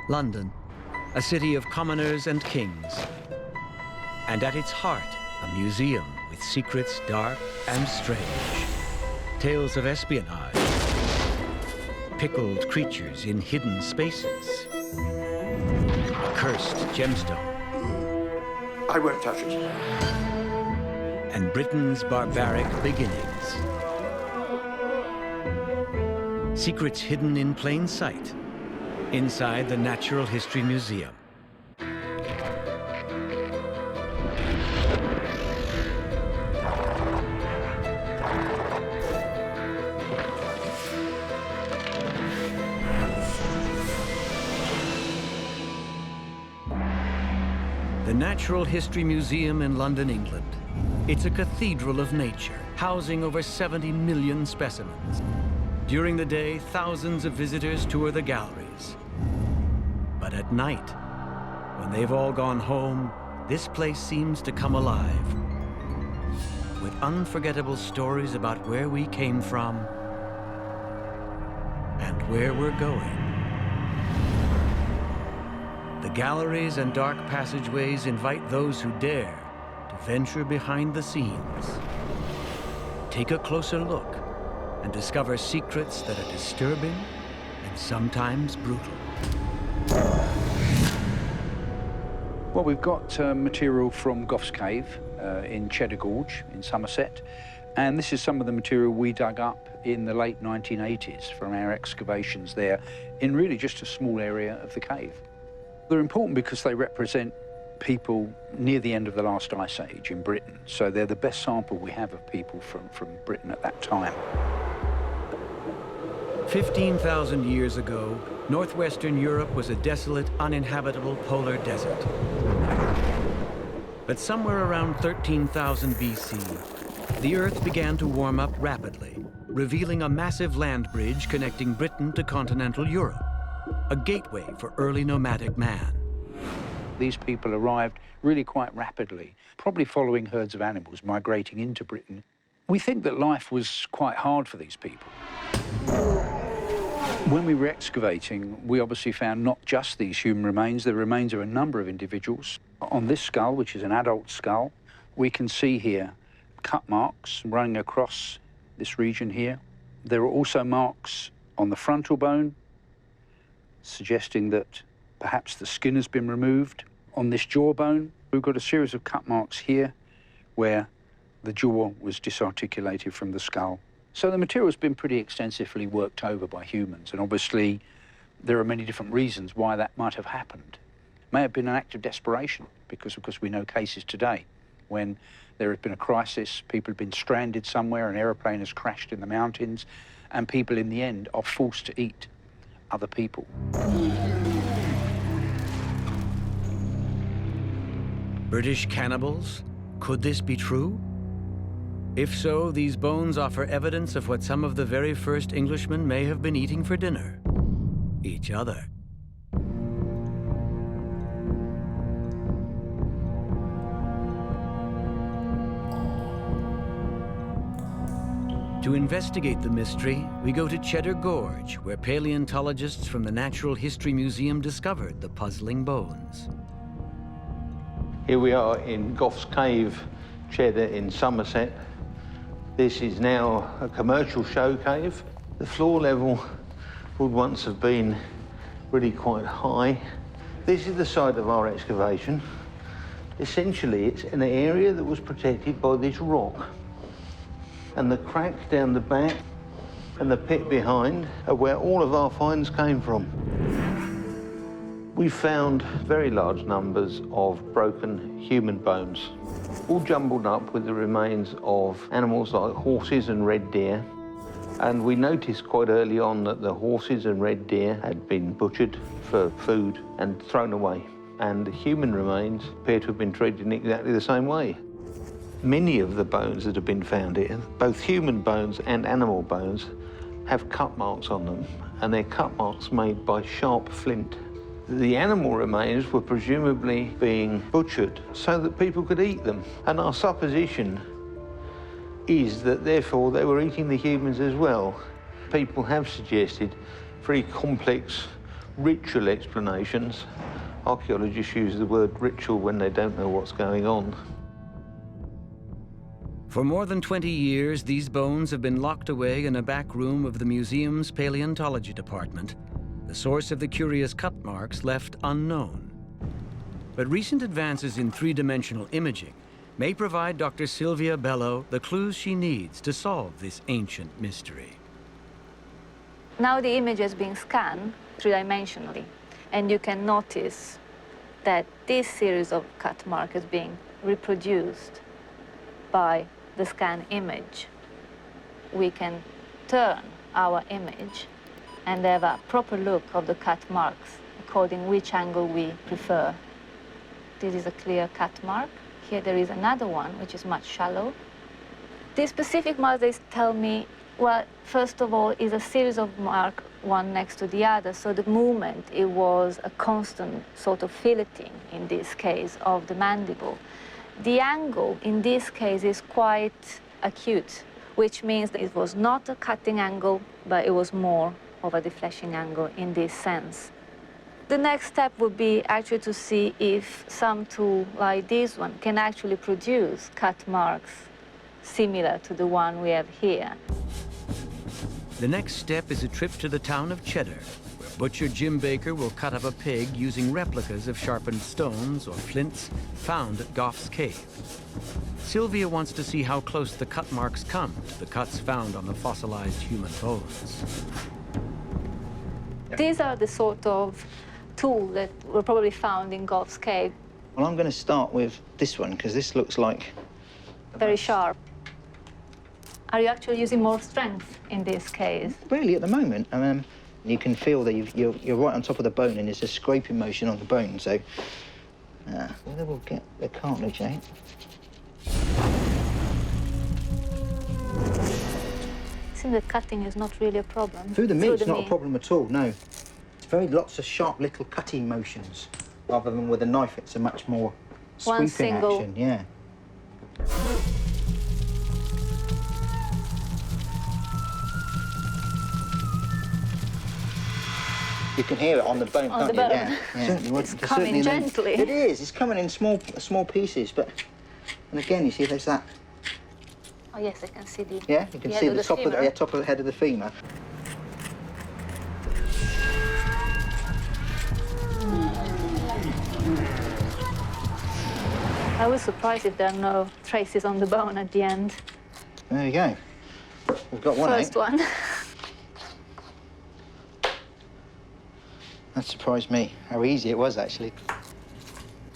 London, a city of commoners and kings. And at its heart, a museum with secrets dark and strange. Tales of espionage, pickled creatures in hidden spaces, a cursed gemstone. I won't touch it. And Britain's barbaric beginnings. Secrets hidden in plain sight inside the Natural History Museum. The Natural History Museum in London, England. It's a cathedral of nature, housing over 70 million specimens. During the day, thousands of visitors tour the galleries. But at night, when they've all gone home, this place seems to come alive with unforgettable stories about where we came from and where we're going. The galleries and dark passageways invite those who dare to venture behind the scenes. Take a closer look and discover secrets that are disturbing and sometimes brutal. Well, we've got material from Gough's Cave in Cheddar Gorge in Somerset, and this is some of the material we dug up in the late 1980s from our excavations there in really just a small area of the cave. They're important because they represent people near the end of the last ice age in Britain, so they're the best sample we have of people from Britain at that time. 15,000 years ago, northwestern Europe was a desolate, uninhabitable polar desert. But somewhere around 13,000 BC, the Earth began to warm up rapidly, revealing a massive land bridge connecting Britain to continental Europe, a gateway for early nomadic man. These people arrived really quite rapidly, probably following herds of animals migrating into Britain. We think that life was quite hard for these people. When we were excavating, we obviously found not just these human remains, the remains of a number of individuals. On this skull, which is an adult skull, we can see here cut marks running across this region here. There are also marks on the frontal bone, suggesting that perhaps the skin has been removed. On this jawbone, we've got a series of cut marks here where the jaw was disarticulated from the skull. So the material's been pretty extensively worked over by humans, and obviously there are many different reasons why that might have happened. It may have been an act of desperation, because of course we know cases today when there has been a crisis, people have been stranded somewhere, an aeroplane has crashed in the mountains, and people in the end are forced to eat other people. British cannibals? Could this be true? If so, these bones offer evidence of what some of the very first Englishmen may have been eating for dinner: each other. To investigate the mystery, we go to Cheddar Gorge, where paleontologists from the Natural History Museum discovered the puzzling bones. Here we are in Gough's Cave, Cheddar in Somerset. This is now a commercial show cave. The floor level would once have been really quite high. This is the site of our excavation. Essentially, it's an area that was protected by this rock. And the crack down the back and the pit behind are where all of our finds came from. We found very large numbers of broken human bones, all jumbled up with the remains of animals like horses and red deer. And we noticed quite early on that the horses and red deer had been butchered for food and thrown away. And the human remains appear to have been treated in exactly the same way. Many of the bones that have been found here, both human bones and animal bones, have cut marks on them, and they're cut marks made by sharp flint. The animal remains were presumably being butchered so that people could eat them. And our supposition is that therefore they were eating the humans as well. People have suggested very complex ritual explanations. Archaeologists use the word ritual when they don't know what's going on. For more than 20 years, these bones have been locked away in a back room of the museum's paleontology department, the source of the curious cut marks left unknown. But recent advances in three-dimensional imaging may provide Dr. Sylvia Bello the clues she needs to solve this ancient mystery. Now the image is being scanned three-dimensionally, and you can notice that this series of cut marks is being reproduced by the scan image. We can turn our image and have a proper look of the cut marks according which angle we prefer. This is a clear cut mark. Here there is another one which is much shallow. These specific marks, they tell me, well, first of all, is a series of marks one next to the other, so the movement, it was a constant sort of filleting in this case of the mandible. The angle in this case is quite acute, which means that it was not a cutting angle, but it was more of a defleshing angle in this sense. The next step would be actually to see if some tool like this one can actually produce cut marks similar to the one we have here. The next step is a trip to the town of Cheddar, where butcher Jim Baker will cut up a pig using replicas of sharpened stones or flints found at Goff's Cave. Sylvia wants to see how close the cut marks come to the cuts found on the fossilized human bones. These are the sort of tools that were probably found in Goff's Cave. Well, I'm going to start with this one, because this looks like... Very sharp. Are you actually using more strength in this case? Really, at the moment, you can feel that you're right on top of the bone, and there's a scraping motion on the bone, so... whether we'll get the cartilage out. I think the cutting is not really a problem. Through the meat's not a problem at all, no. It's very lots of sharp little cutting motions, rather than with a knife. It's a much more One sweeping single... action, yeah. You can hear it on the bone, on can't the you? bone. Yeah. Certainly, It's coming gently. It is. It's coming in small pieces, but... And again, you see there's that... Oh, yes, I can see the... Yeah, you can see the top of the head of the femur. I was surprised if there are no traces on the bone at the end. There you go. We've got one First one. That surprised me, how easy it was, actually. Look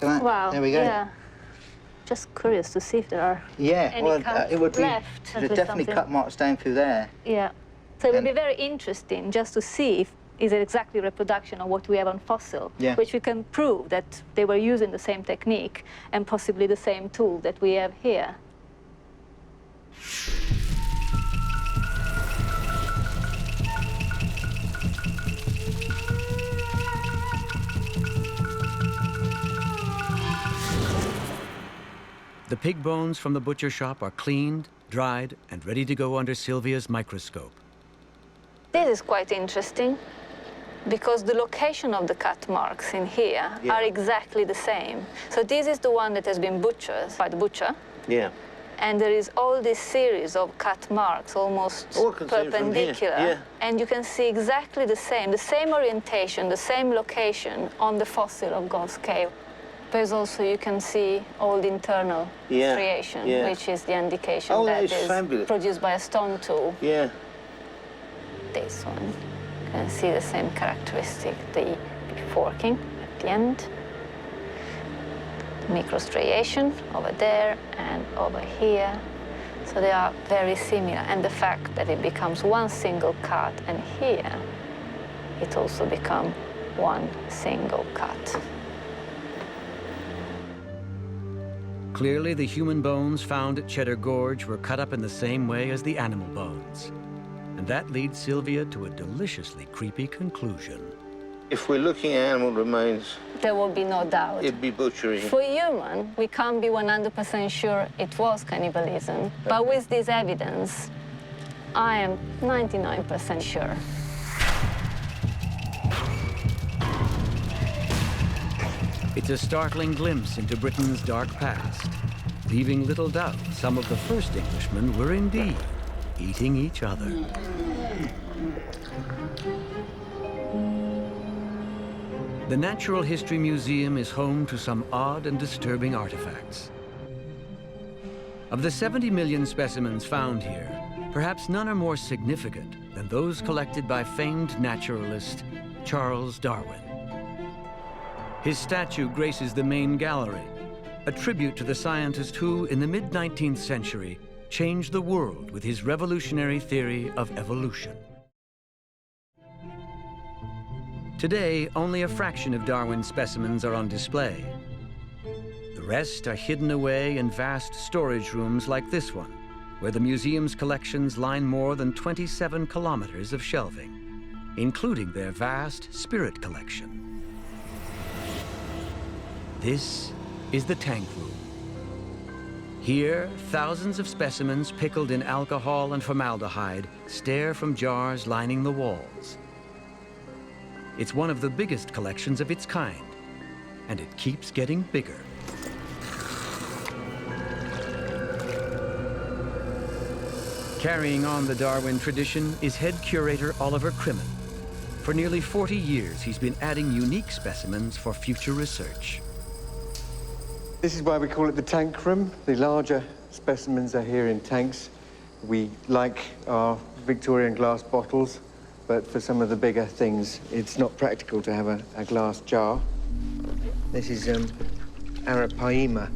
at that. Wow. There we go. Yeah. Just curious to see if there are any cuts it would be... left. There's definitely cut marks down through there. Yeah. So it would be very interesting just to see if is it exactly reproduction of what we have on fossil, which we can prove that they were using the same technique and possibly the same tool that we have here. The pig bones from the butcher shop are cleaned, dried, and ready to go under Sylvia's microscope. This is quite interesting because the location of the cut marks in here are exactly the same. So this is the one that has been butchered by the butcher. Yeah. And there is all this series of cut marks, almost perpendicular. Yeah. And you can see exactly the same orientation, the same location on the fossil of Goff's Cave. There's also, you can see all the internal striation, which is the indication that is produced by a stone tool. Yeah. This one, you can see the same characteristic, the forking at the end. Microstriation over there and over here. So they are very similar. And the fact that it becomes one single cut, and here it also becomes one single cut. Clearly, the human bones found at Cheddar Gorge were cut up in the same way as the animal bones. And that leads Sylvia to a deliciously creepy conclusion. If we're looking at animal remains, there will be no doubt. It'd be butchery. For human, we can't be 100% sure it was cannibalism. But with this evidence, I am 99% sure. It's a startling glimpse into Britain's dark past, leaving little doubt some of the first Englishmen were indeed eating each other. The Natural History Museum is home to some odd and disturbing artifacts. Of the 70 million specimens found here, perhaps none are more significant than those collected by famed naturalist Charles Darwin. His statue graces the main gallery, a tribute to the scientist who, in the mid-19th century, changed the world with his revolutionary theory of evolution. Today, only a fraction of Darwin's specimens are on display. The rest are hidden away in vast storage rooms like this one, where the museum's collections line more than 27 kilometers of shelving, including their vast spirit collection. This is the tank room. Here, thousands of specimens pickled in alcohol and formaldehyde stare from jars lining the walls. It's one of the biggest collections of its kind, and it keeps getting bigger. Carrying on the Darwin tradition is head curator Oliver Crimmen. For nearly 40 years, he's been adding unique specimens for future research. This is why we call it the tank room. The larger specimens are here in tanks. We like our Victorian glass bottles, but for some of the bigger things, it's not practical to have a glass jar. This is arapaima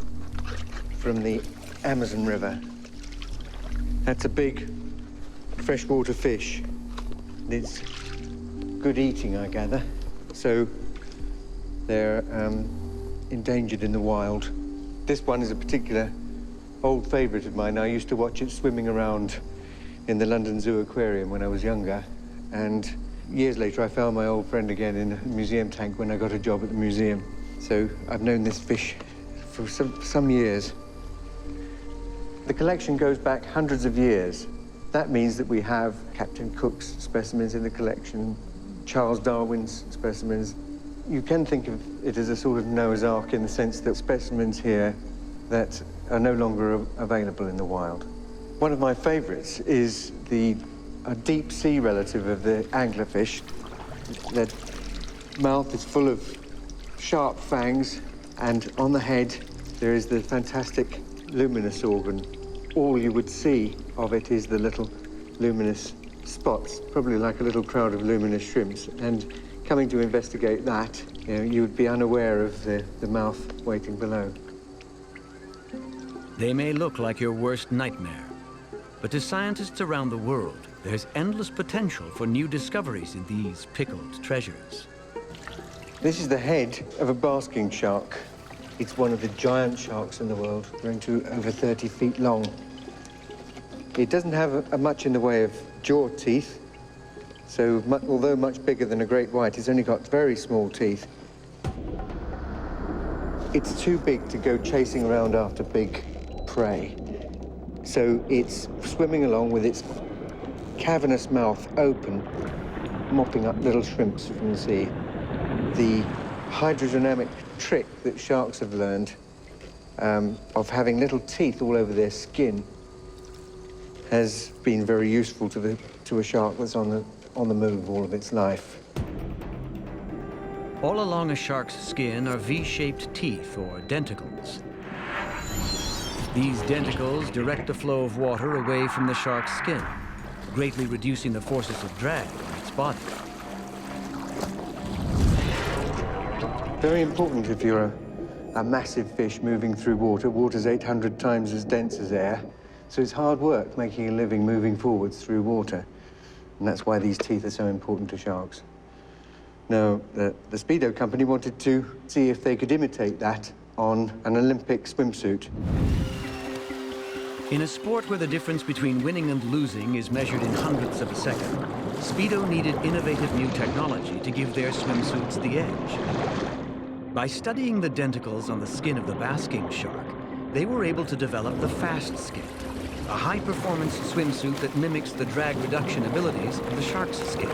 from the Amazon River. That's a big freshwater fish. It's good eating, I gather. So they're endangered in the wild. This one is a particular old favorite of mine. I used to watch it swimming around in the London Zoo aquarium when I was younger. And years later, I found my old friend again in a museum tank when I got a job at the museum. So I've known this fish for some years. The collection goes back hundreds of years. That means that we have Captain Cook's specimens in the collection, Charles Darwin's specimens. You can think of it as a sort of Noah's Ark in the sense that specimens here that are no longer available in the wild. One of my favorites is a deep sea relative of the anglerfish. Their mouth is full of sharp fangs, and on the head there is the fantastic luminous organ. All you would see of it is the little luminous spots, probably like a little crowd of luminous shrimps. And coming to investigate that, you would be unaware of the mouth waiting below. They may look like your worst nightmare, but to scientists around the world, there's endless potential for new discoveries in these pickled treasures. This is the head of a basking shark. It's one of the giant sharks in the world, growing to over 30 feet long. It doesn't have much in the way of jaw teeth, so although much bigger than a great white, it's only got very small teeth. It's too big to go chasing around after big prey. So it's swimming along with its cavernous mouth open, mopping up little shrimps from the sea. The hydrodynamic trick that sharks have learned of having little teeth all over their skin has been very useful to a shark that's on the move all of its life. All along a shark's skin are V-shaped teeth, or denticles. These denticles direct the flow of water away from the shark's skin, greatly reducing the forces of drag on its body. Very important if you're a massive fish moving through water. Water's 800 times as dense as air, so it's hard work making a living moving forwards through water. And that's why these teeth are so important to sharks. Now, the Speedo company wanted to see if they could imitate that on an Olympic swimsuit. In a sport where the difference between winning and losing is measured in hundredths of a second, Speedo needed innovative new technology to give their swimsuits the edge. By studying the denticles on the skin of the basking shark, they were able to develop the fast skin, a high-performance swimsuit that mimics the drag reduction abilities of the shark's skin.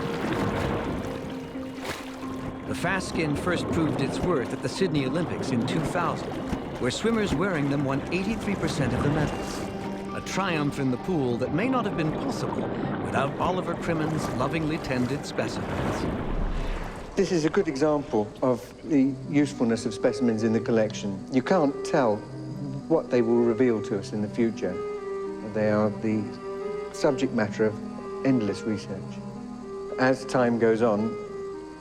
The The fast skin first proved its worth at the Sydney Olympics in 2000, where swimmers wearing them won 83% of the medals. A triumph in the pool that may not have been possible without Oliver Crimmen's lovingly tended specimens. This is a good example of the usefulness of specimens in the collection. You can't tell what they will reveal to us in the future. They are the subject matter of endless research. As time goes on,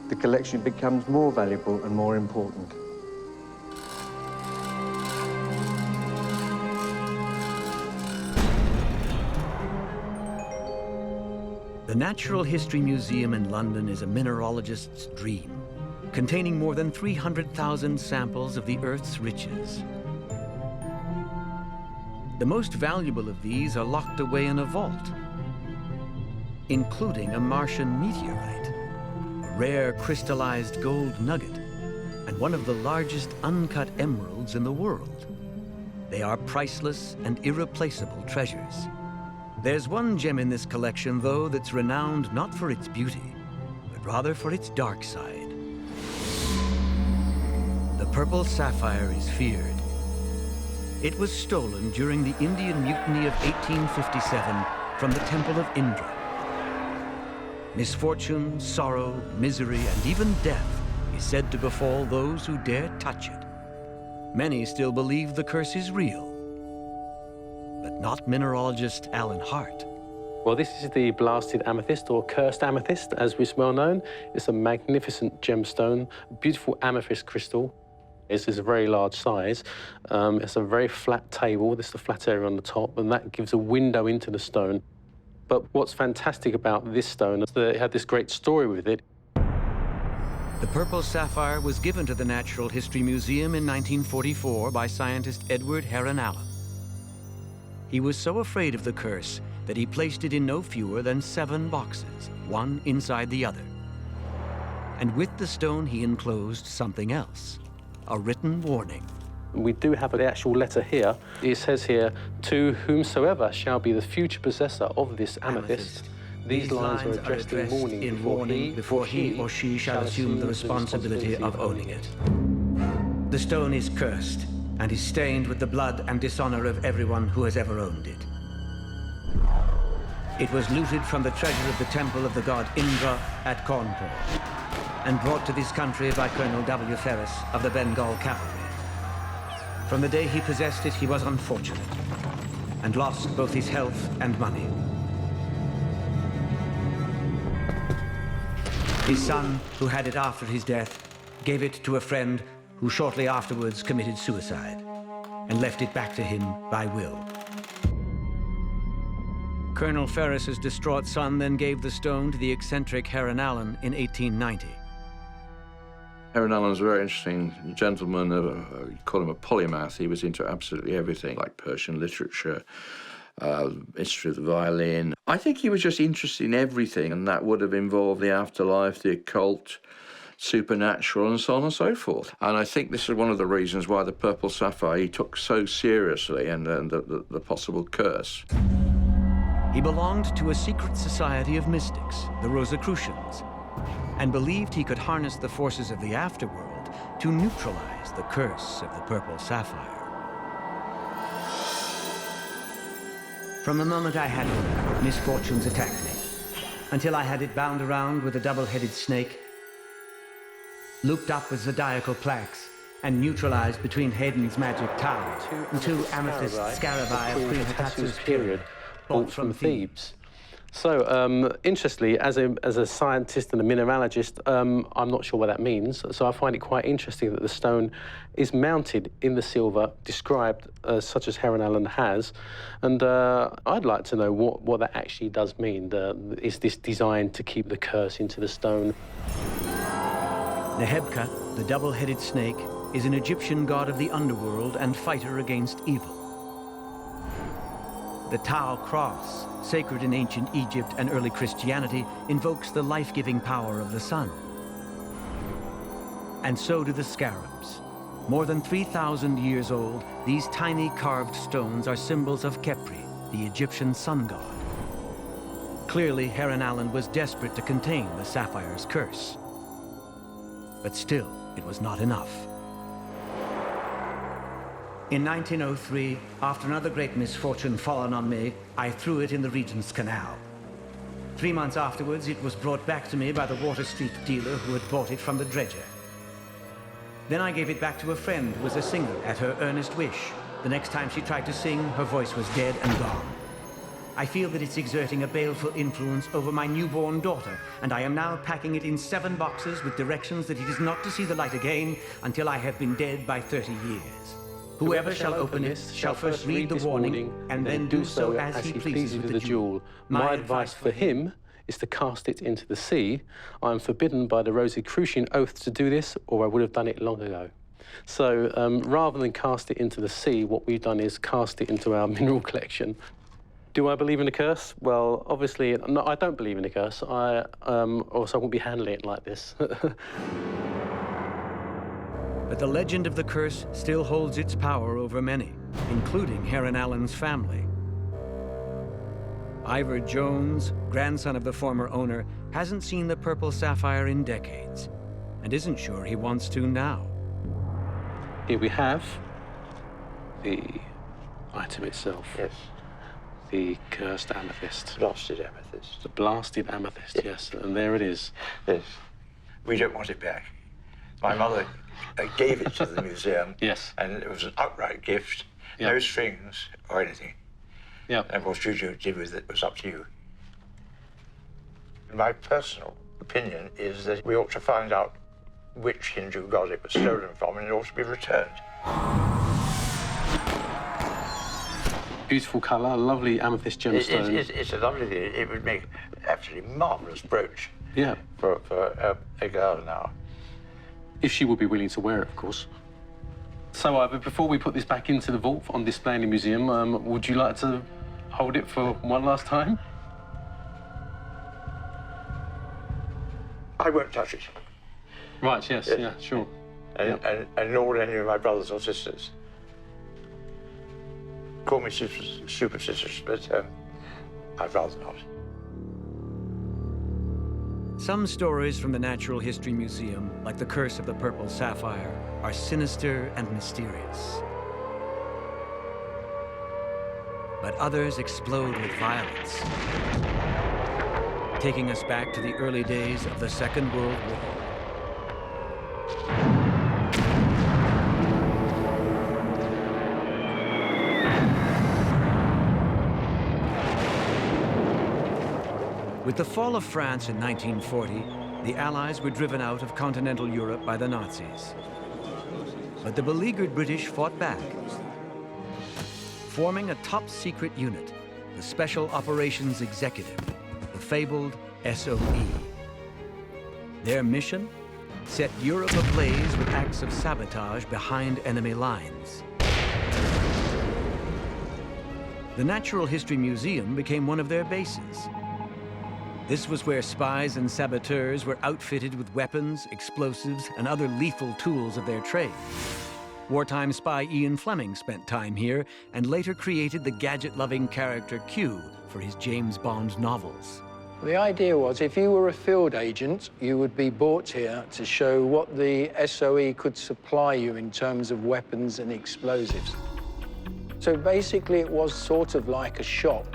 the collection becomes more valuable and more important. The Natural History Museum in London is a mineralogist's dream, containing more than 300,000 samples of the Earth's riches. The most valuable of these are locked away in a vault, including a Martian meteorite, a rare crystallized gold nugget, and one of the largest uncut emeralds in the world. They are priceless and irreplaceable treasures. There's one gem in this collection, though, that's renowned not for its beauty, but rather for its dark side. The purple sapphire is feared. It was stolen during the Indian Mutiny of 1857 from the Temple of Indra. Misfortune, sorrow, misery, and even death is said to befall those who dare touch it. Many still believe the curse is real, but not mineralogist Alan Hart. Well, this is the blasted amethyst, or cursed amethyst, as it's well known. It's a magnificent gemstone, beautiful amethyst crystal. It's a very large size. It's a very flat table. This is the flat area on the top, and that gives a window into the stone. But what's fantastic about this stone is that it had this great story with it. The purple sapphire was given to the Natural History Museum in 1944 by scientist Edward Heron Allen. He was so afraid of the curse that he placed it in no fewer than 7 boxes, one inside the other. And with the stone, he enclosed something else, a written warning. We do have the actual letter here. It says here, "To whomsoever shall be the future possessor of this amethyst." These lines are addressed in warning before he or she shall assume the responsibility of owning it. The stone is cursed and is stained with the blood and dishonor of everyone who has ever owned it. It was looted from the treasure of the temple of the god Indra at Cawnpore and brought to this country by Colonel W. Ferris of the Bengal Cavalry. From the day he possessed it, he was unfortunate and lost both his health and money. His son, who had it after his death, gave it to a friend who shortly afterwards committed suicide and left it back to him by will. Colonel Ferris's distraught son then gave the stone to the eccentric Heron Allen in 1890. Heron Allen was a very interesting gentleman. You call him a polymath. He was into absolutely everything, like Persian literature, history of the violin. I think he was just interested in everything, and that would have involved the afterlife, the occult, supernatural, and so on and so forth. And I think this is one of the reasons why the purple sapphire he took so seriously, and the possible curse. He belonged to a secret society of mystics, the Rosicrucians, and believed he could harness the forces of the afterworld to neutralize the curse of the purple sapphire. From the moment I had it, misfortunes attacked me, until I had it bound around with a double-headed snake, looped up with zodiacal plaques, and neutralized between Hayden's magic tower and 2 amethyst scarabaei of Queen Hatatsu's period, bought from Thebes. So, interestingly, as a scientist and a mineralogist, I'm not sure what that means. So I find it quite interesting that the stone is mounted in the silver, described such as Heron Allen has. And I'd like to know what that actually does mean. Is this designed to keep the curse into the stone? Nehebka, the double-headed snake, is an Egyptian god of the underworld and fighter against evil. The Tau cross, sacred in ancient Egypt and early Christianity, invokes the life-giving power of the sun. And so do the scarabs. More than 3,000 years old, these tiny carved stones are symbols of Khepri, the Egyptian sun god. Clearly, Heron Allen was desperate to contain the sapphire's curse. But still, it was not enough. In 1903, after another great misfortune fallen on me, I threw it in the Regent's Canal. 3 months afterwards, it was brought back to me by the Water Street dealer who had bought it from the dredger. Then I gave it back to a friend who was a singer at her earnest wish. The next time she tried to sing, her voice was dead and gone. I feel that it's exerting a baleful influence over my newborn daughter, and I am now packing it in 7 boxes with directions that it is not to see the light again until I have been dead by 30 years. Whoever shall open it shall first read the warning, and then do so as he pleases with the jewel. My advice for him is to cast it into the sea. I am forbidden by the Rosicrucian oath to do this, or I would have done it long ago. So rather than cast it into the sea, what we've done is cast it into our mineral collection. Do I believe in a curse? Well, obviously, no, I don't believe in a curse. Or else I wouldn't be handling it like this. But the legend of the curse still holds its power over many, including Heron Allen's family. Ivor Jones, grandson of the former owner, hasn't seen the purple sapphire in decades, and isn't sure he wants to now. Here we have the item itself. Yes. The cursed amethyst. Blasted amethyst. The blasted amethyst, yes, and there it is. Yes. We don't want it back. My mother gave it to the museum. Yes. And it was an outright gift, no strings or anything. Yeah. And what you did with it was up to you. My personal opinion is that we ought to find out which Hindu god it was stolen from, and it ought to be returned. Beautiful colour, lovely amethyst gemstone. It's a lovely thing. It would make an absolutely marvellous brooch. Yeah. For a girl now. If she would be willing to wear it, of course. So, Ivor, before we put this back into the vault on display in the museum, would you like to hold it for one last time? I won't touch it. Right, yes, yeah, sure. And nor would any of my brothers or sisters. Call me superstitious, but I'd rather not. Some stories from the Natural History Museum, like the Curse of the Purple Sapphire, are sinister and mysterious. But others explode with violence, taking us back to the early days of the Second World War. With the fall of France in 1940, the Allies were driven out of continental Europe by the Nazis. But the beleaguered British fought back, forming a top-secret unit, the Special Operations Executive, the fabled SOE. Their mission? Set Europe ablaze with acts of sabotage behind enemy lines. The Natural History Museum became one of their bases. This was where spies and saboteurs were outfitted with weapons, explosives, and other lethal tools of their trade. Wartime spy Ian Fleming spent time here and later created the gadget-loving character Q for his James Bond novels. The idea was if you were a field agent, you would be brought here to show what the SOE could supply you in terms of weapons and explosives. So basically it was sort of like a shop.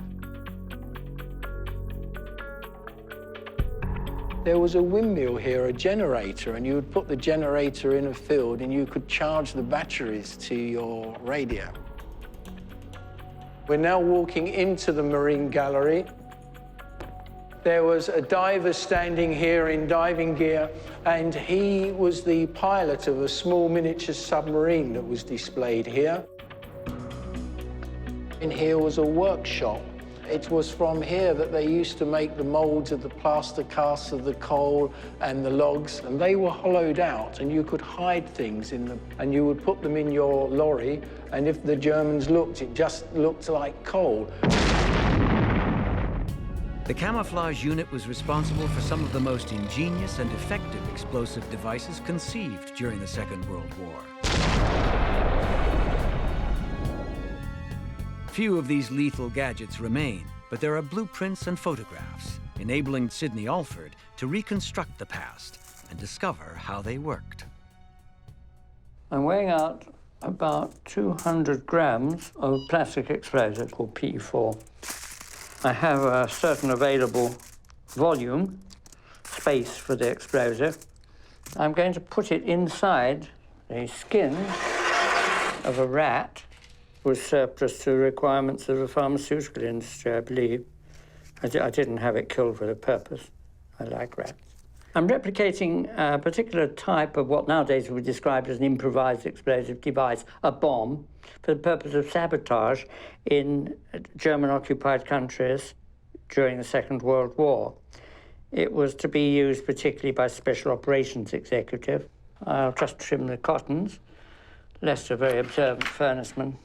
There was a windmill here, a generator, and you would put the generator in a field and you could charge the batteries to your radio. We're now walking into the Marine Gallery. There was a diver standing here in diving gear, and he was the pilot of a small miniature submarine that was displayed here. And here was a workshop. It was from here that they used to make the molds of the plaster casts of the coal and the logs, and they were hollowed out, and you could hide things in them, and you would put them in your lorry, and if the Germans looked, it just looked like coal. The camouflage unit was responsible for some of the most ingenious and effective explosive devices conceived during the Second World War. Few of these lethal gadgets remain, but there are blueprints and photographs, enabling Sidney Alford to reconstruct the past and discover how they worked. I'm weighing out about 200 grams of plastic explosive called PE4. I have a certain available volume, space for the explosive. I'm going to put it inside the skin of a rat was surplus to the requirements of the pharmaceutical industry, I believe. I didn't have it killed with a purpose. I like rats. I'm replicating a particular type of what nowadays would be described as an improvised explosive device, a bomb, for the purpose of sabotage in German-occupied countries during the Second World War. It was to be used particularly by Special Operations Executive. I'll just trim the cottons, lest a very observant furnaceman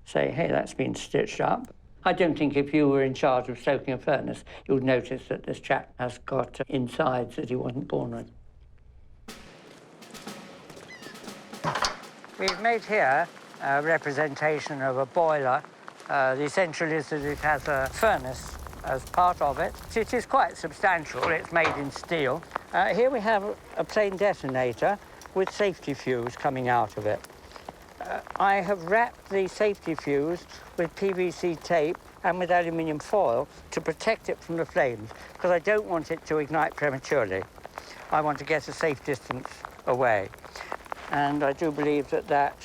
say, hey, that's been stitched up. I don't think if you were in charge of stoking a furnace, you would notice that this chap has got insides that he wasn't born with. We've made here a representation of a boiler. The essential is that it has a furnace as part of it. It is quite substantial. It's made in steel. Here we have a plain detonator with safety fuse coming out of it. I have wrapped the safety fuse with PVC tape and with aluminium foil to protect it from the flames, because I don't want it to ignite prematurely. I want to get a safe distance away. And I do believe that that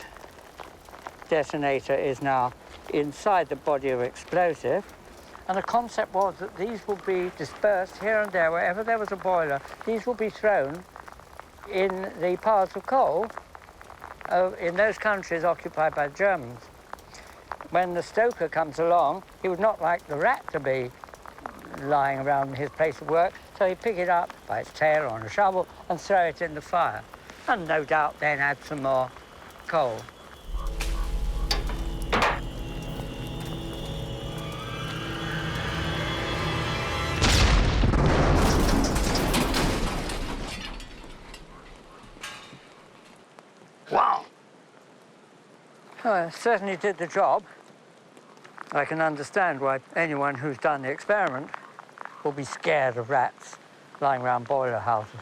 detonator is now inside the body of explosive. And the concept was that these will be dispersed here and there, wherever there was a boiler. These will be thrown in the piles of coal in those countries occupied by Germans. When the stoker comes along, he would not like the rat to be lying around in his place of work, so he'd pick it up by its tail on a shovel and throw it in the fire. And no doubt then add some more coal. Wow! Well, it certainly did the job. I can understand why anyone who's done the experiment will be scared of rats lying around boiler houses.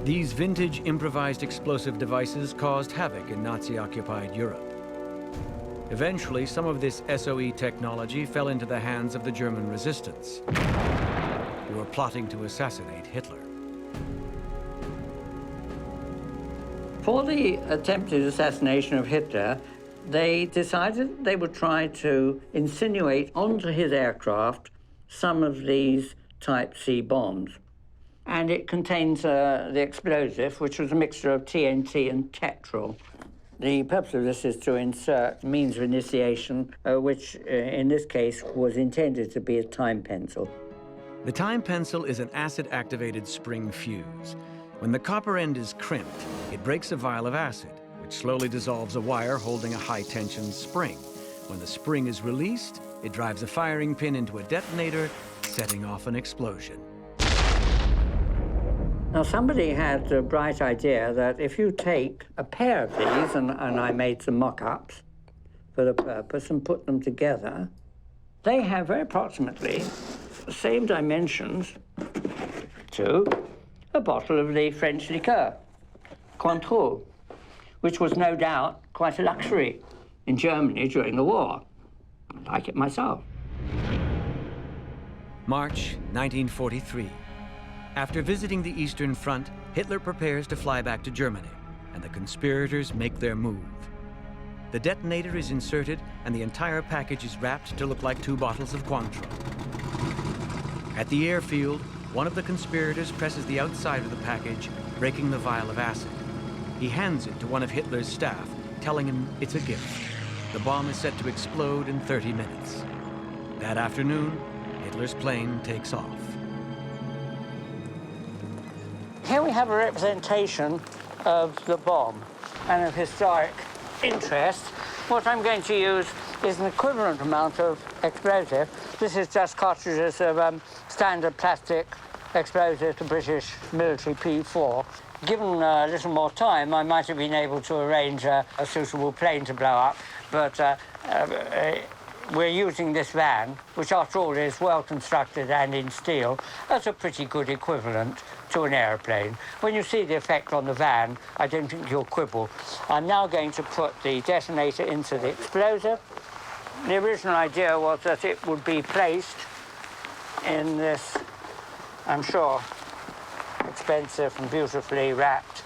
These vintage improvised explosive devices caused havoc in Nazi-occupied Europe. Eventually, some of this SOE technology fell into the hands of the German resistance, who were plotting to assassinate Hitler. For the attempted assassination of Hitler, they decided they would try to insinuate onto his aircraft some of these Type C bombs. And it contains the explosive, which was a mixture of TNT and tetrol. The purpose of this is to insert means of initiation, which in this case was intended to be a time pencil. The time pencil is an acid-activated spring fuse. When the copper end is crimped, it breaks a vial of acid, which slowly dissolves a wire holding a high-tension spring. When the spring is released, it drives a firing pin into a detonator, setting off an explosion. Now, somebody had the bright idea that if you take a pair of these, and I made some mock-ups for the purpose, and put them together, they have very approximately the same dimensions to a bottle of the French liqueur, Cointreau, which was no doubt quite a luxury in Germany during the war. I like it myself. March 1943. After visiting the Eastern Front, Hitler prepares to fly back to Germany, and the conspirators make their move. The detonator is inserted, and the entire package is wrapped to look like 2 bottles of Cointreau. At the airfield, one of the conspirators presses the outside of the package, breaking the vial of acid. He hands it to one of Hitler's staff, telling him it's a gift. The bomb is set to explode in 30 minutes. That afternoon, Hitler's plane takes off. Here we have a representation of the bomb and of historic interest. What I'm going to use is an equivalent amount of explosive. This is just cartridges of standard plastic explosive, the British military P4. Given a little more time, I might have been able to arrange a suitable plane to blow up, but we're using this van, which after all is well constructed and in steel, as a pretty good equivalent to an aeroplane. When you see the effect on the van, I don't think you'll quibble. I'm now going to put the detonator into the explosive. The original idea was that it would be placed in this, I'm sure, expensive and beautifully wrapped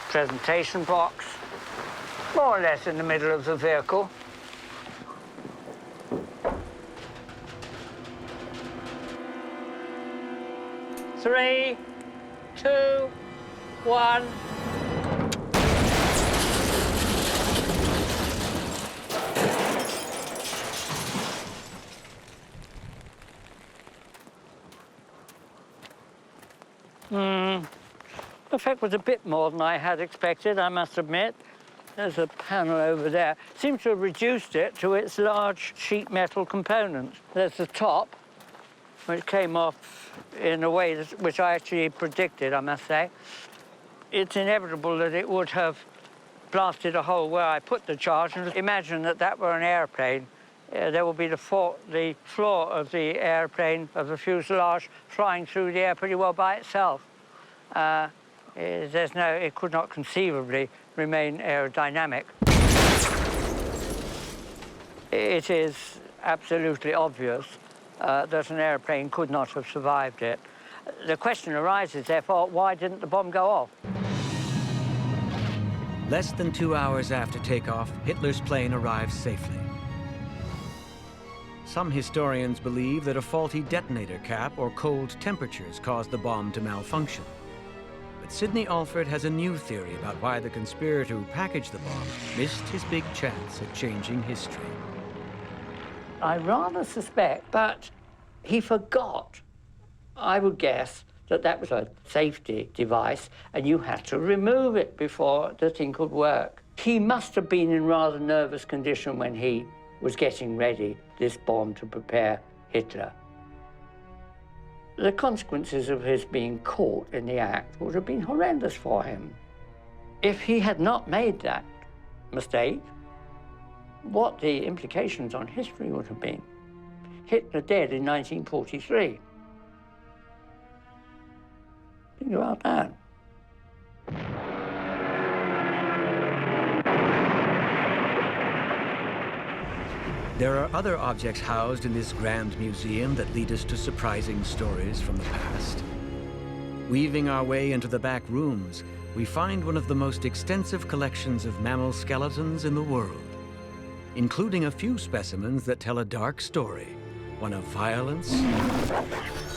presentation box, more or less in the middle of the vehicle. Three, two, one. The effect was a bit more than I had expected, I must admit. There's a panel over there. Seems to have reduced it to its large sheet metal components. There's the top, which came off in a way which I actually predicted, I must say. It's inevitable that it would have blasted a hole where I put the charge. And imagine that that were an airplane. There will be the floor of the airplane, of the fuselage, flying through the air pretty well by itself. It could not conceivably remain aerodynamic. It is absolutely obvious that an airplane could not have survived it. The question arises, therefore, why didn't the bomb go off? Less than 2 hours after takeoff, Hitler's plane arrives safely. Some historians believe that a faulty detonator cap or cold temperatures caused the bomb to malfunction. But Sidney Alford has a new theory about why the conspirator who packaged the bomb missed his big chance at changing history. I rather suspect that he forgot, I would guess, that that was a safety device and you had to remove it before the thing could work. He must have been in rather nervous condition when he was getting ready this bomb to prepare Hitler. The consequences of his being caught in the act would have been horrendous for him. If he had not made that mistake, what the implications on history would have been. Hitler dead in 1943. Think about that. There are other objects housed in this grand museum that lead us to surprising stories from the past. Weaving our way into the back rooms, we find one of the most extensive collections of mammal skeletons in the world, including a few specimens that tell a dark story, one of violence,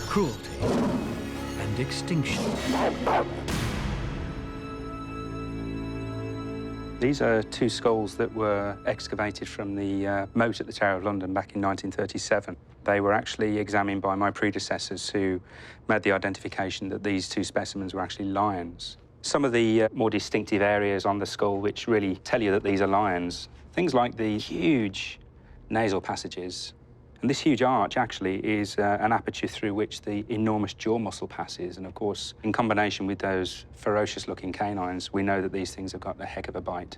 cruelty, and extinction. These are two skulls that were excavated from the moat at the Tower of London back in 1937. They were actually examined by my predecessors who made the identification that these two specimens were actually lions. Some of the more distinctive areas on the skull which really tell you that these are lions, things like the huge nasal passages. And this huge arch actually is an aperture through which the enormous jaw muscle passes. And of course, in combination with those ferocious-looking canines, we know that these things have got a heck of a bite.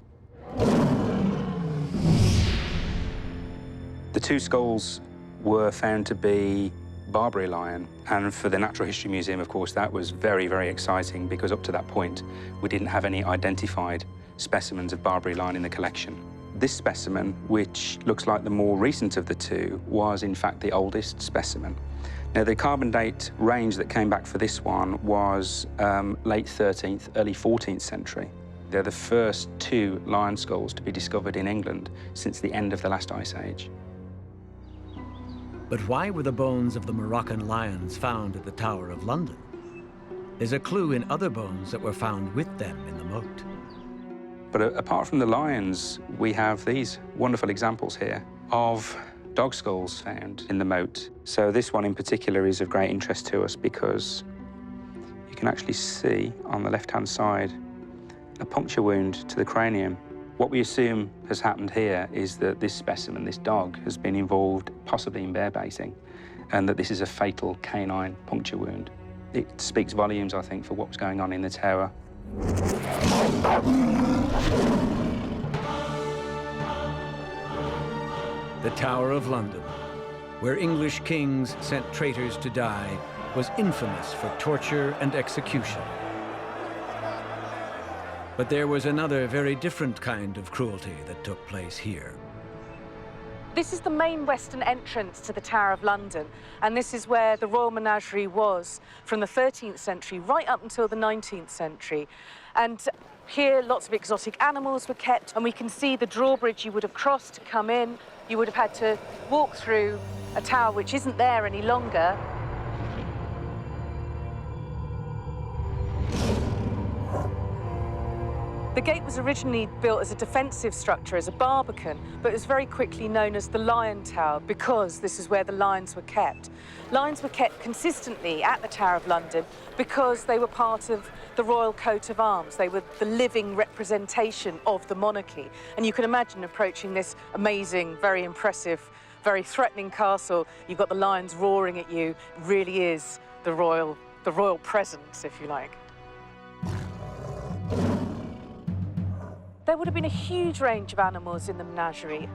The two skulls were found to be Barbary lion. And for the Natural History Museum, of course, that was very, very exciting because up to that point, we didn't have any identified specimens of Barbary lion in the collection. This specimen, which looks like the more recent of the two, was in fact the oldest specimen. Now, the carbon date range that came back for this one was late 13th, early 14th century. They're the first two lion skulls to be discovered in England since the end of the last ice age. But why were the bones of the Moroccan lions found at the Tower of London? There's a clue in other bones that were found with them in the moat. But apart from the lions, we have these wonderful examples here of dog skulls found in the moat. So this one in particular is of great interest to us because you can actually see on the left-hand side a puncture wound to the cranium. What we assume has happened here is that this specimen, this dog, has been involved possibly in bear baiting, and that this is a fatal canine puncture wound. It speaks volumes, I think, for what was going on in the tower. The Tower of London, where English kings sent traitors to die, was infamous for torture and execution. But there was another very different kind of cruelty that took place here. This is the main western entrance to the Tower of London, and this is where the Royal Menagerie was from the 13th century right up until the 19th century. And here, lots of exotic animals were kept, and we can see the drawbridge you would have crossed to come in. You would have had to walk through a tower which isn't there any longer. The gate was originally built as a defensive structure, as a barbican, but it was very quickly known as the Lion Tower because this is where the lions were kept. Lions were kept consistently at the Tower of London because they were part of the royal coat of arms. They were the living representation of the monarchy. And you can imagine approaching this amazing, very impressive, very threatening castle. You've got the lions roaring at you. It really is the royal presence, if you like. There would have been a huge range of animals in the menagerie.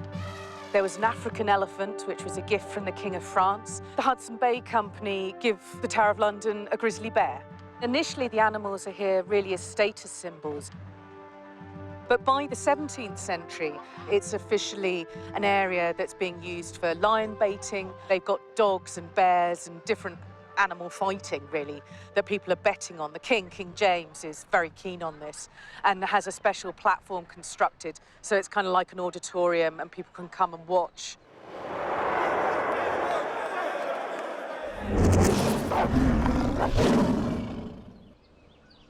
There was an African elephant, which was a gift from the King of France. The Hudson Bay Company give the Tower of London a grizzly bear. Initially, the animals are here really as status symbols. But by the 17th century, it's officially an area that's being used for lion baiting. They've got dogs and bears and different animal fighting, really, that people are betting on. The King James, is very keen on this and has a special platform constructed, so it's kind of like an auditorium and people can come and watch.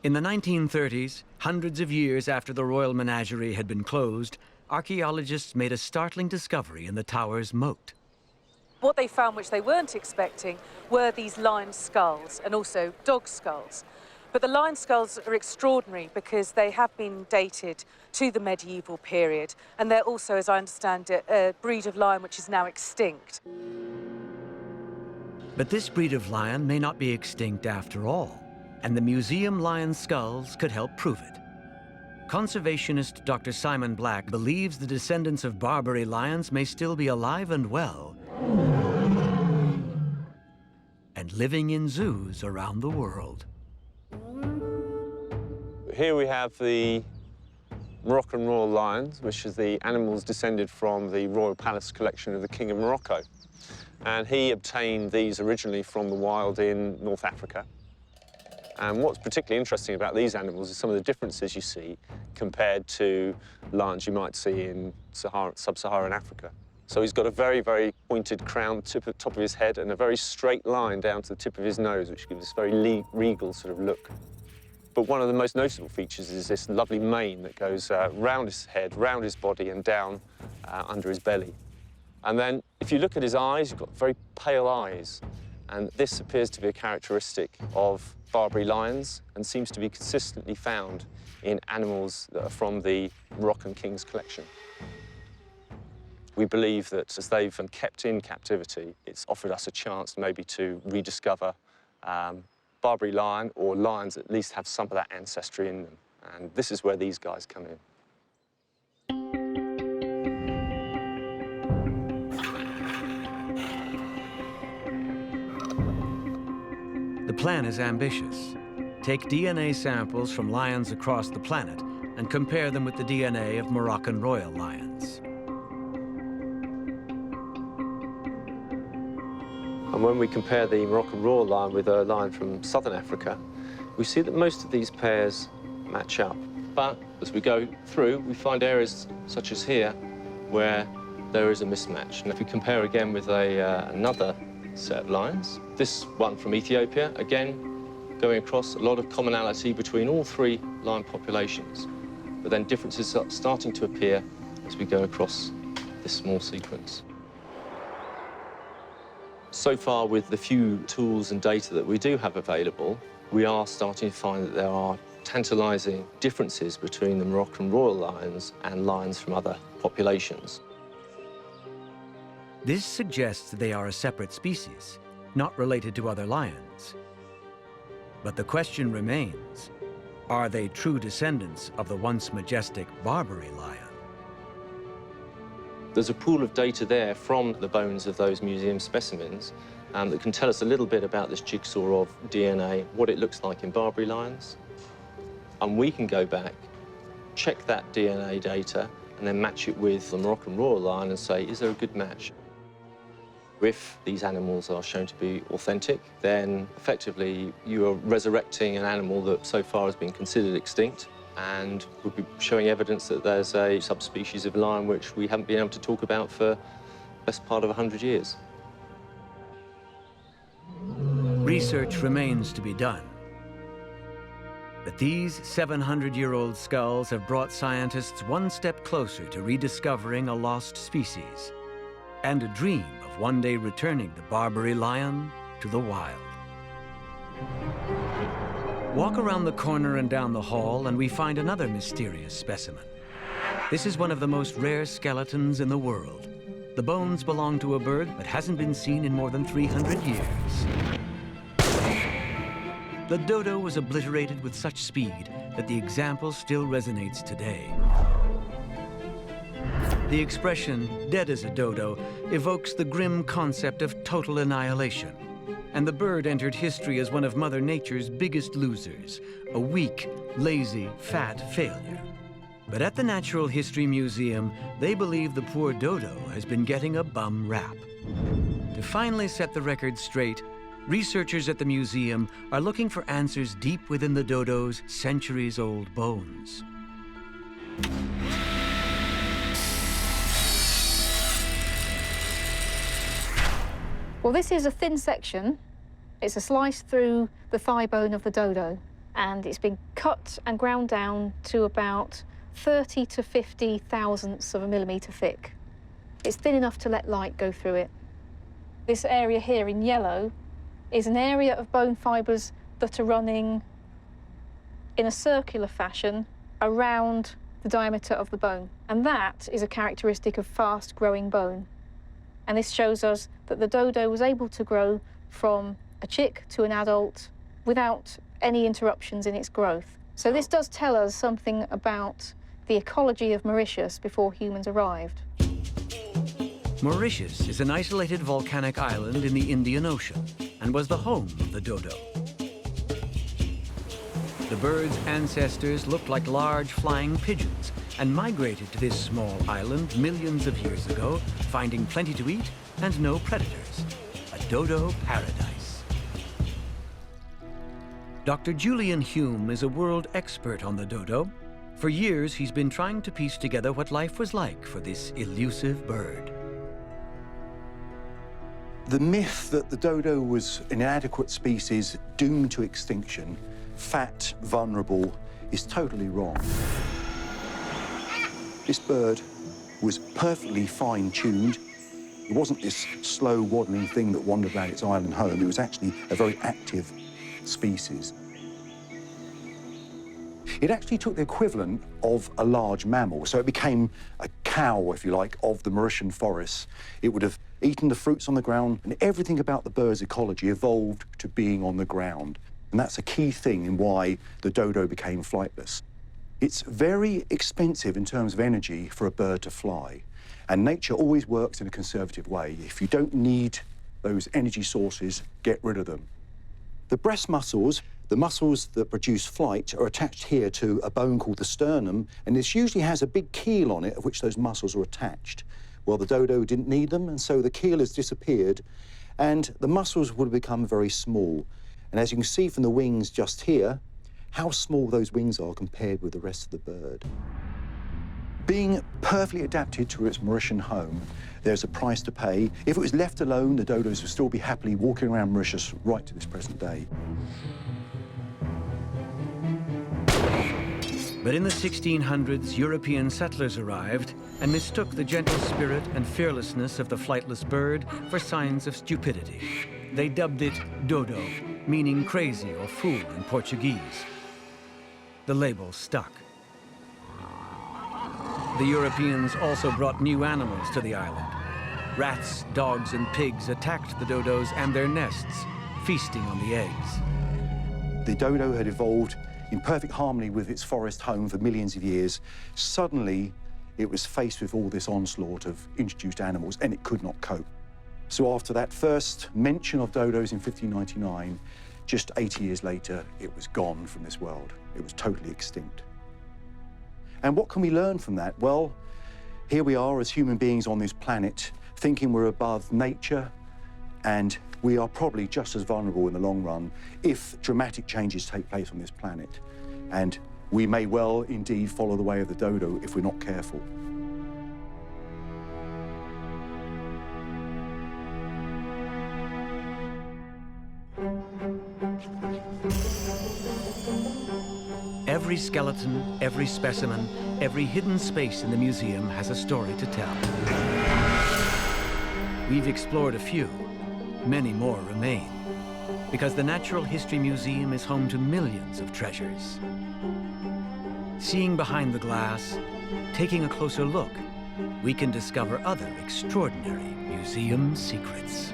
In the 1930s, hundreds of years after the Royal Menagerie had been closed, archaeologists made a startling discovery in the tower's moat. What they found, which they weren't expecting, were these lion skulls and also dog skulls. But the lion skulls are extraordinary because they have been dated to the medieval period, and they're also, as I understand it, a breed of lion which is now extinct. But this breed of lion may not be extinct after all, and the museum lion skulls could help prove it. Conservationist Dr. Simon Black believes the descendants of Barbary lions may still be alive and well, and living in zoos around the world. Here we have the Moroccan royal lions, which is the animals descended from the royal palace collection of the King of Morocco. And he obtained these originally from the wild in North Africa. And what's particularly interesting about these animals is some of the differences you see compared to lions you might see in sub-Saharan Africa. So he's got a very, very pointed crown top of his head and a very straight line down to the tip of his nose, which gives this very regal sort of look. But one of the most noticeable features is this lovely mane that goes round his head, round his body and down under his belly. And then if you look at his eyes, you've got very pale eyes. And this appears to be a characteristic of Barbary lions and seems to be consistently found in animals that are from the Moroccan king's collection. We believe that as they've been kept in captivity, it's offered us a chance maybe to rediscover Barbary lion, or lions that at least have some of that ancestry in them. And this is where these guys come in. The plan is ambitious. Take DNA samples from lions across the planet and compare them with the DNA of Moroccan royal lions. And when we compare the Moroccan royal lion with a lion from southern Africa, we see that most of these pairs match up. But as we go through, we find areas such as here where there is a mismatch. And if we compare again with another set of lions, this one from Ethiopia, again, going across a lot of commonality between all three lion populations. But then differences are starting to appear as we go across this small sequence. So far, with the few tools and data that we do have available, we are starting to find that there are tantalizing differences between the Moroccan royal lions and lions from other populations. This suggests they are a separate species, not related to other lions. But the question remains, are they true descendants of the once majestic Barbary lion? There's a pool of data there from the bones of those museum specimens that can tell us a little bit about this jigsaw of DNA, what it looks like in Barbary lions. And we can go back, check that DNA data, and then match it with the Moroccan royal lion and say, is there a good match? If these animals are shown to be authentic, then effectively you are resurrecting an animal that so far has been considered extinct, and would be showing evidence that there's a subspecies of lion which we haven't been able to talk about for the best part of 100 years. Research remains to be done. But these 700-year-old skulls have brought scientists one step closer to rediscovering a lost species and a dream of one day returning the Barbary lion to the wild. Walk around the corner and down the hall and we find another mysterious specimen. This is one of the most rare skeletons in the world. The bones belong to a bird that hasn't been seen in more than 300 years. The dodo was obliterated with such speed that the example still resonates today. The expression, dead as a dodo, evokes the grim concept of total annihilation. And the bird entered history as one of Mother Nature's biggest losers, a weak, lazy, fat failure. But at the Natural History Museum, they believe the poor dodo has been getting a bum rap. To finally set the record straight, researchers at the museum are looking for answers deep within the dodo's centuries-old bones. Well, this is a thin section. It's a slice through the thigh bone of the dodo, and it's been cut and ground down to about 30 to 50 thousandths of a millimetre thick. It's thin enough to let light go through it. This area here in yellow is an area of bone fibres that are running in a circular fashion around the diameter of the bone. And that is a characteristic of fast-growing bone. And this shows us that the dodo was able to grow from a chick to an adult without any interruptions in its growth. So this does tell us something about the ecology of Mauritius before humans arrived. Mauritius is an isolated volcanic island in the Indian Ocean and was the home of the dodo. The bird's ancestors looked like large flying pigeons and migrated to this small island millions of years ago, finding plenty to eat and no predators. A dodo paradise. Dr. Julian Hume is a world expert on the dodo. For years, he's been trying to piece together what life was like for this elusive bird. The myth that the dodo was an inadequate species doomed to extinction, fat, vulnerable, is totally wrong. This bird was perfectly fine-tuned. It wasn't this slow, waddling thing that wandered around its island home. It was actually a very active species. It actually took the equivalent of a large mammal, so it became a cow, if you like, of the Mauritian forests. It would have eaten the fruits on the ground, and everything about the bird's ecology evolved to being on the ground. And that's a key thing in why the dodo became flightless. It's very expensive in terms of energy for a bird to fly, and nature always works in a conservative way. If you don't need those energy sources, get rid of them. The breast muscles, the muscles that produce flight, are attached here to a bone called the sternum, and this usually has a big keel on it of which those muscles are attached. Well, the dodo didn't need them, and so the keel has disappeared, and the muscles would have become very small. And as you can see from the wings just here, how small those wings are compared with the rest of the bird. Being perfectly adapted to its Mauritian home, there's a price to pay. If it was left alone, the dodos would still be happily walking around Mauritius right to this present day. But in the 1600s, European settlers arrived and mistook the gentle spirit and fearlessness of the flightless bird for signs of stupidity. They dubbed it dodo, meaning crazy or fool in Portuguese. The label stuck. The Europeans also brought new animals to the island. Rats, dogs, and pigs attacked the dodos and their nests, feasting on the eggs. The dodo had evolved in perfect harmony with its forest home for millions of years. Suddenly, it was faced with all this onslaught of introduced animals, and it could not cope. So after that first mention of dodos in 1599, just 80 years later, it was gone from this world. It was totally extinct. And what can we learn from that? Well, here we are as human beings on this planet, thinking we're above nature, and we are probably just as vulnerable in the long run if dramatic changes take place on this planet. And we may well indeed follow the way of the dodo if we're not careful. Every skeleton, every specimen, every hidden space in the museum has a story to tell. We've explored a few. Many more remain, because the Natural History Museum is home to millions of treasures. Seeing behind the glass, taking a closer look, we can discover other extraordinary museum secrets.